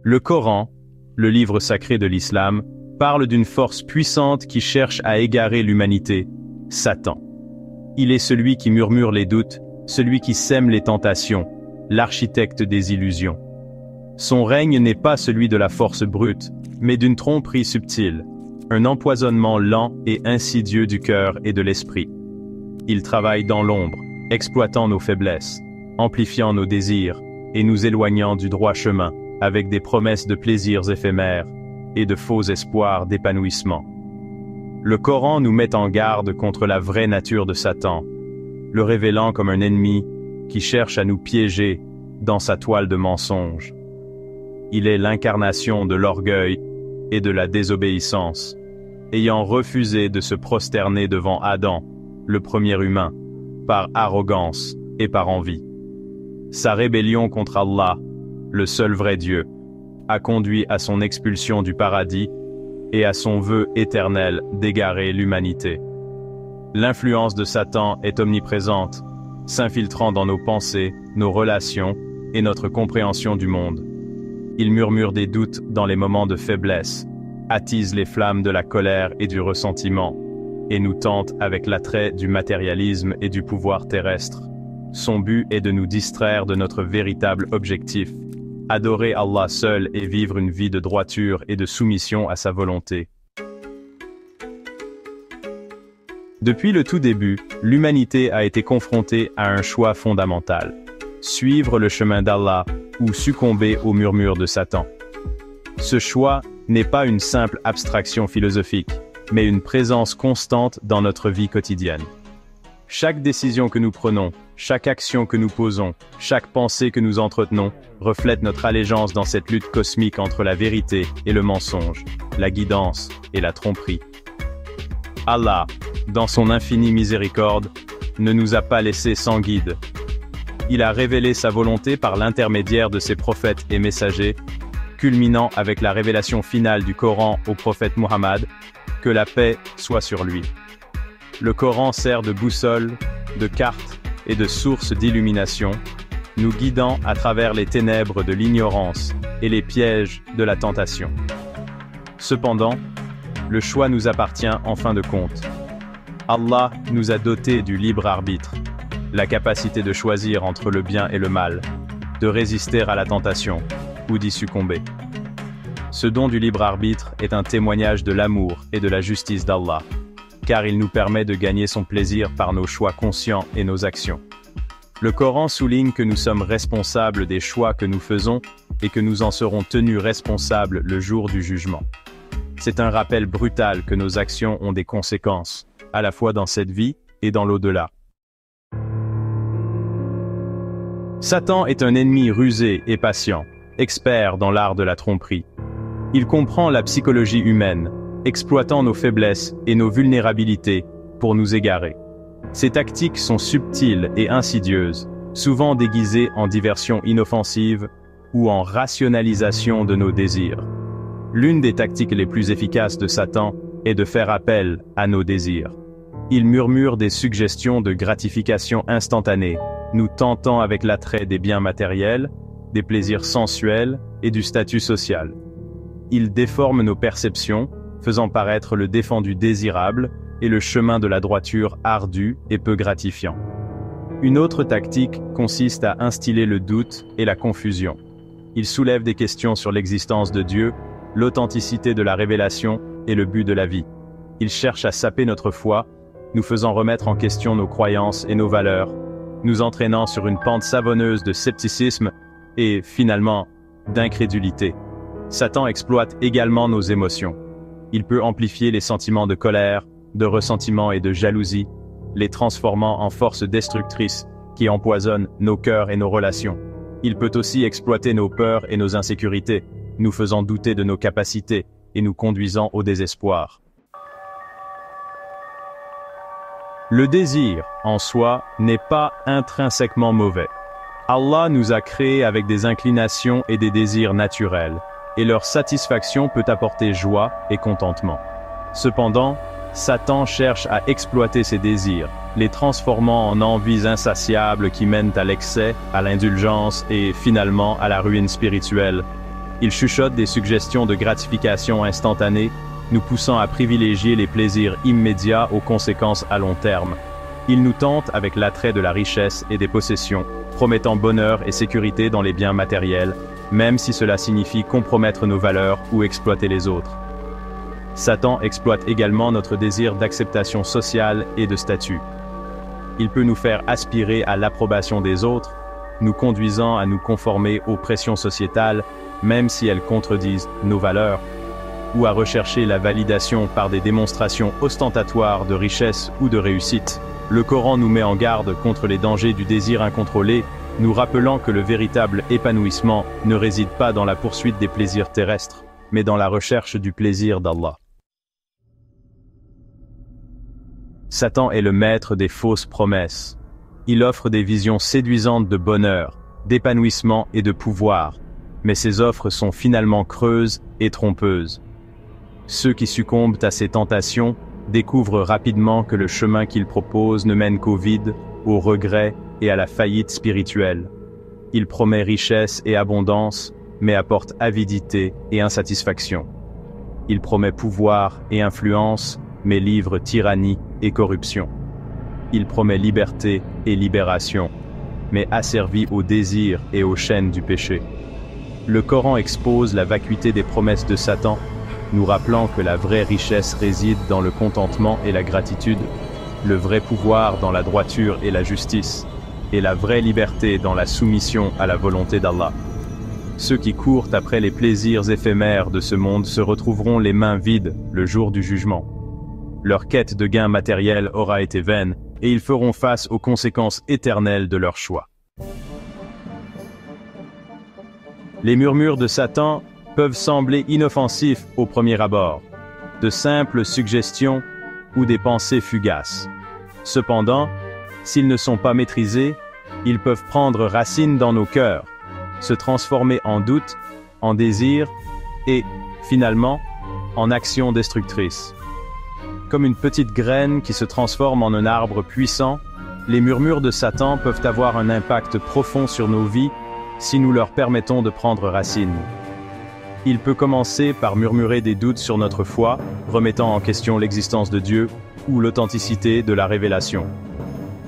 Le Coran, le livre sacré de l'islam, parle d'une force puissante qui cherche à égarer l'humanité, Satan. Il est celui qui murmure les doutes, celui qui sème les tentations, l'architecte des illusions. Son règne n'est pas celui de la force brute, mais d'une tromperie subtile, un empoisonnement lent et insidieux du cœur et de l'esprit. Il travaille dans l'ombre, exploitant nos faiblesses, amplifiant nos désirs et nous éloignant du droit chemin, avec des promesses de plaisirs éphémères et de faux espoirs d'épanouissement. Le Coran nous met en garde contre la vraie nature de Satan, le révélant comme un ennemi qui cherche à nous piéger dans sa toile de mensonges. Il est l'incarnation de l'orgueil et de la désobéissance, ayant refusé de se prosterner devant Adam, le premier humain, par arrogance et par envie. Sa rébellion contre Allah, le seul vrai Dieu, a conduit à son expulsion du paradis et à son vœu éternel d'égarer l'humanité. L'influence de Satan est omniprésente, s'infiltrant dans nos pensées, nos relations et notre compréhension du monde. Il murmure des doutes dans les moments de faiblesse, attise les flammes de la colère et du ressentiment, et nous tente avec l'attrait du matérialisme et du pouvoir terrestre. Son but est de nous distraire de notre véritable objectif, adorer Allah seul et vivre une vie de droiture et de soumission à sa volonté. Depuis le tout début, l'humanité a été confrontée à un choix fondamental: suivre le chemin d'Allah ou succomber aux murmures de Satan. Ce choix n'est pas une simple abstraction philosophique, mais une présence constante dans notre vie quotidienne. Chaque décision que nous prenons, chaque action que nous posons, chaque pensée que nous entretenons, reflète notre allégeance dans cette lutte cosmique entre la vérité et le mensonge, la guidance et la tromperie. Allah, dans son infinie miséricorde, ne nous a pas laissés sans guide. Il a révélé sa volonté par l'intermédiaire de ses prophètes et messagers, culminant avec la révélation finale du Coran au prophète Muhammad, que la paix soit sur lui. Le Coran sert de boussole, de carte et de source d'illumination, nous guidant à travers les ténèbres de l'ignorance et les pièges de la tentation. Cependant, le choix nous appartient en fin de compte. Allah nous a dotés du libre arbitre, la capacité de choisir entre le bien et le mal, de résister à la tentation ou d'y succomber. Ce don du libre arbitre est un témoignage de l'amour et de la justice d'Allah, car il nous permet de gagner son plaisir par nos choix conscients et nos actions. Le Coran souligne que nous sommes responsables des choix que nous faisons et que nous en serons tenus responsables le jour du jugement. C'est un rappel brutal que nos actions ont des conséquences, à la fois dans cette vie et dans l'au-delà. Satan est un ennemi rusé et patient, expert dans l'art de la tromperie. Il comprend la psychologie humaine, exploitant nos faiblesses et nos vulnérabilités pour nous égarer. Ses tactiques sont subtiles et insidieuses, souvent déguisées en diversion inoffensive ou en rationalisation de nos désirs. L'une des tactiques les plus efficaces de Satan est de faire appel à nos désirs. Il murmure des suggestions de gratification instantanée, nous tentant avec l'attrait des biens matériels, des plaisirs sensuels et du statut social. Il déforme nos perceptions, faisant paraître le défendu désirable et le chemin de la droiture ardu et peu gratifiant. Une autre tactique consiste à instiller le doute et la confusion. Il soulève des questions sur l'existence de Dieu, l'authenticité de la révélation et le but de la vie. Il cherche à saper notre foi, nous faisant remettre en question nos croyances et nos valeurs, nous entraînant sur une pente savonneuse de scepticisme et, finalement, d'incrédulité. Satan exploite également nos émotions. Il peut amplifier les sentiments de colère, de ressentiment et de jalousie, les transformant en forces destructrices qui empoisonnent nos cœurs et nos relations. Il peut aussi exploiter nos peurs et nos insécurités, nous faisant douter de nos capacités et nous conduisant au désespoir. Le désir, en soi, n'est pas intrinsèquement mauvais. Allah nous a créés avec des inclinations et des désirs naturels, et leur satisfaction peut apporter joie et contentement. Cependant, Satan cherche à exploiter ces désirs, les transformant en envies insatiables qui mènent à l'excès, à l'indulgence et finalement à la ruine spirituelle. Il chuchote des suggestions de gratification instantanée, nous poussant à privilégier les plaisirs immédiats aux conséquences à long terme. Il nous tente avec l'attrait de la richesse et des possessions, promettant bonheur et sécurité dans les biens matériels, même si cela signifie compromettre nos valeurs ou exploiter les autres. Satan exploite également notre désir d'acceptation sociale et de statut. Il peut nous faire aspirer à l'approbation des autres, nous conduisant à nous conformer aux pressions sociétales, même si elles contredisent nos valeurs, ou à rechercher la validation par des démonstrations ostentatoires de richesse ou de réussite. Le Coran nous met en garde contre les dangers du désir incontrôlé, nous rappelant que le véritable épanouissement ne réside pas dans la poursuite des plaisirs terrestres, mais dans la recherche du plaisir d'Allah. Satan est le maître des fausses promesses. Il offre des visions séduisantes de bonheur, d'épanouissement et de pouvoir, mais ces offres sont finalement creuses et trompeuses. Ceux qui succombent à ces tentations découvrent rapidement que le chemin qu'il propose ne mène qu'au vide, au regret et à la faillite spirituelle. Il promet richesse et abondance, mais apporte avidité et insatisfaction. Il promet pouvoir et influence, mais livre tyrannie et corruption. Il promet liberté et libération, mais asservit au désir et aux chaînes du péché. Le Coran expose la vacuité des promesses de Satan, nous rappelant que la vraie richesse réside dans le contentement et la gratitude, le vrai pouvoir dans la droiture et la justice, et la vraie liberté dans la soumission à la volonté d'Allah. Ceux qui courent après les plaisirs éphémères de ce monde se retrouveront les mains vides le jour du jugement. Leur quête de gain matériel aura été vaine, et ils feront face aux conséquences éternelles de leur choix. Les murmures de Satan peuvent sembler inoffensifs au premier abord, de simples suggestions ou des pensées fugaces. Cependant, s'ils ne sont pas maîtrisés, ils peuvent prendre racine dans nos cœurs, se transformer en doute, en désir et, finalement, en action destructrice. Comme une petite graine qui se transforme en un arbre puissant, les murmures de Satan peuvent avoir un impact profond sur nos vies si nous leur permettons de prendre racine. Il peut commencer par murmurer des doutes sur notre foi, remettant en question l'existence de Dieu ou l'authenticité de la révélation.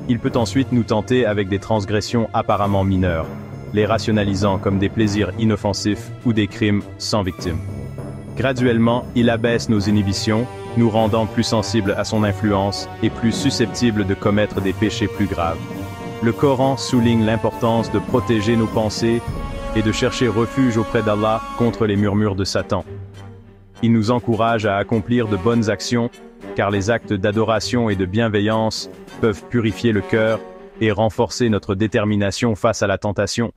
Il peut ensuite nous tenter avec des transgressions apparemment mineures, les rationalisant comme des plaisirs inoffensifs ou des crimes sans victime. Graduellement, il abaisse nos inhibitions, nous rendant plus sensibles à son influence et plus susceptibles de commettre des péchés plus graves. Le Coran souligne l'importance de protéger nos pensées et de chercher refuge auprès d'Allah contre les murmures de Satan. Il nous encourage à accomplir de bonnes actions, car les actes d'adoration et de bienveillance peuvent purifier le cœur et renforcer notre détermination face à la tentation.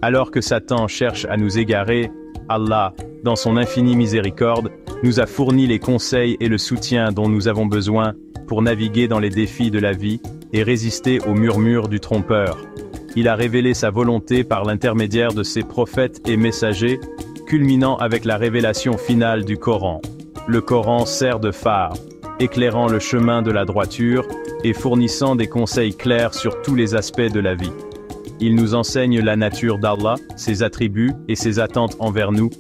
Alors que Satan cherche à nous égarer, Allah, dans son infinie miséricorde, nous a fourni les conseils et le soutien dont nous avons besoin pour naviguer dans les défis de la vie et résister aux murmures du trompeur. Il a révélé sa volonté par l'intermédiaire de ses prophètes et messagers, culminant avec la révélation finale du Coran. Le Coran sert de phare, éclairant le chemin de la droiture et fournissant des conseils clairs sur tous les aspects de la vie. Il nous enseigne la nature d'Allah, ses attributs et ses attentes envers nous.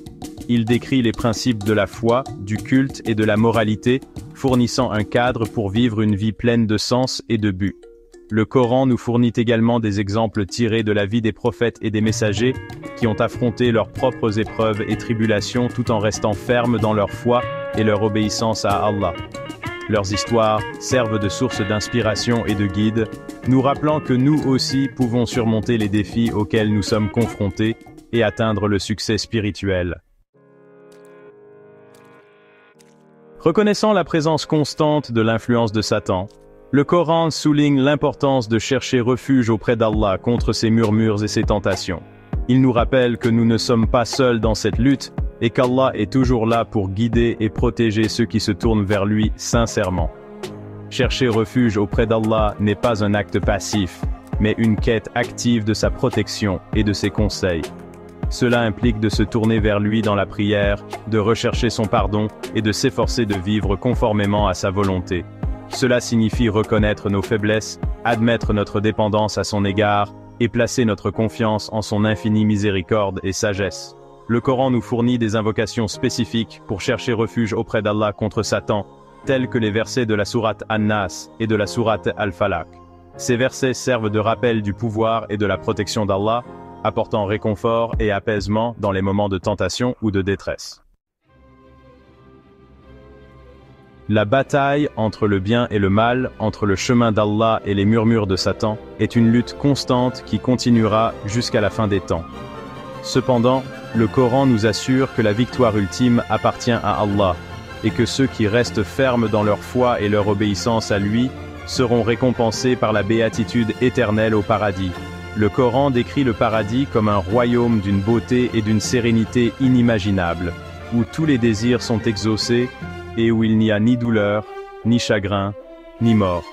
Il décrit les principes de la foi, du culte et de la moralité, fournissant un cadre pour vivre une vie pleine de sens et de but. Le Coran nous fournit également des exemples tirés de la vie des prophètes et des messagers qui ont affronté leurs propres épreuves et tribulations tout en restant fermes dans leur foi et leur obéissance à Allah. Leurs histoires servent de source d'inspiration et de guide, nous rappelant que nous aussi pouvons surmonter les défis auxquels nous sommes confrontés et atteindre le succès spirituel. Reconnaissant la présence constante de l'influence de Satan, le Coran souligne l'importance de chercher refuge auprès d'Allah contre ses murmures et ses tentations. Il nous rappelle que nous ne sommes pas seuls dans cette lutte et qu'Allah est toujours là pour guider et protéger ceux qui se tournent vers lui sincèrement. Chercher refuge auprès d'Allah n'est pas un acte passif, mais une quête active de sa protection et de ses conseils. Cela implique de se tourner vers lui dans la prière, de rechercher son pardon et de s'efforcer de vivre conformément à sa volonté. Cela signifie reconnaître nos faiblesses, admettre notre dépendance à son égard et placer notre confiance en son infinie miséricorde et sagesse. Le Coran nous fournit des invocations spécifiques pour chercher refuge auprès d'Allah contre Satan, tels que les versets de la sourate An-Nas et de la sourate Al-Falaq. Ces versets servent de rappel du pouvoir et de la protection d'Allah, apportant réconfort et apaisement dans les moments de tentation ou de détresse. La bataille entre le bien et le mal, entre le chemin d'Allah et les murmures de Satan, est une lutte constante qui continuera jusqu'à la fin des temps. Cependant, le Coran nous assure que la victoire ultime appartient à Allah, et que ceux qui restent fermes dans leur foi et leur obéissance à lui seront récompensés par la béatitude éternelle au paradis. Le Coran décrit le paradis comme un royaume d'une beauté et d'une sérénité inimaginables, où tous les désirs sont exaucés et où il n'y a ni douleur, ni chagrin, ni mort.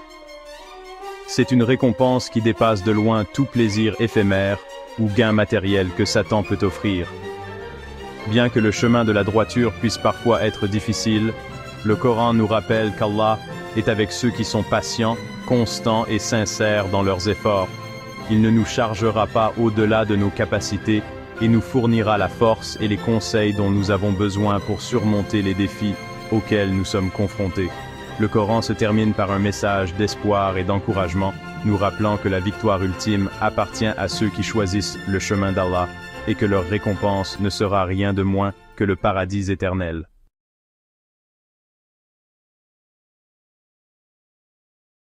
C'est une récompense qui dépasse de loin tout plaisir éphémère ou gain matériel que Satan peut offrir. Bien que le chemin de la droiture puisse parfois être difficile, le Coran nous rappelle qu'Allah est avec ceux qui sont patients, constants et sincères dans leurs efforts. Il ne nous chargera pas au-delà de nos capacités et nous fournira la force et les conseils dont nous avons besoin pour surmonter les défis auxquels nous sommes confrontés. Le Coran se termine par un message d'espoir et d'encouragement, nous rappelant que la victoire ultime appartient à ceux qui choisissent le chemin d'Allah et que leur récompense ne sera rien de moins que le paradis éternel.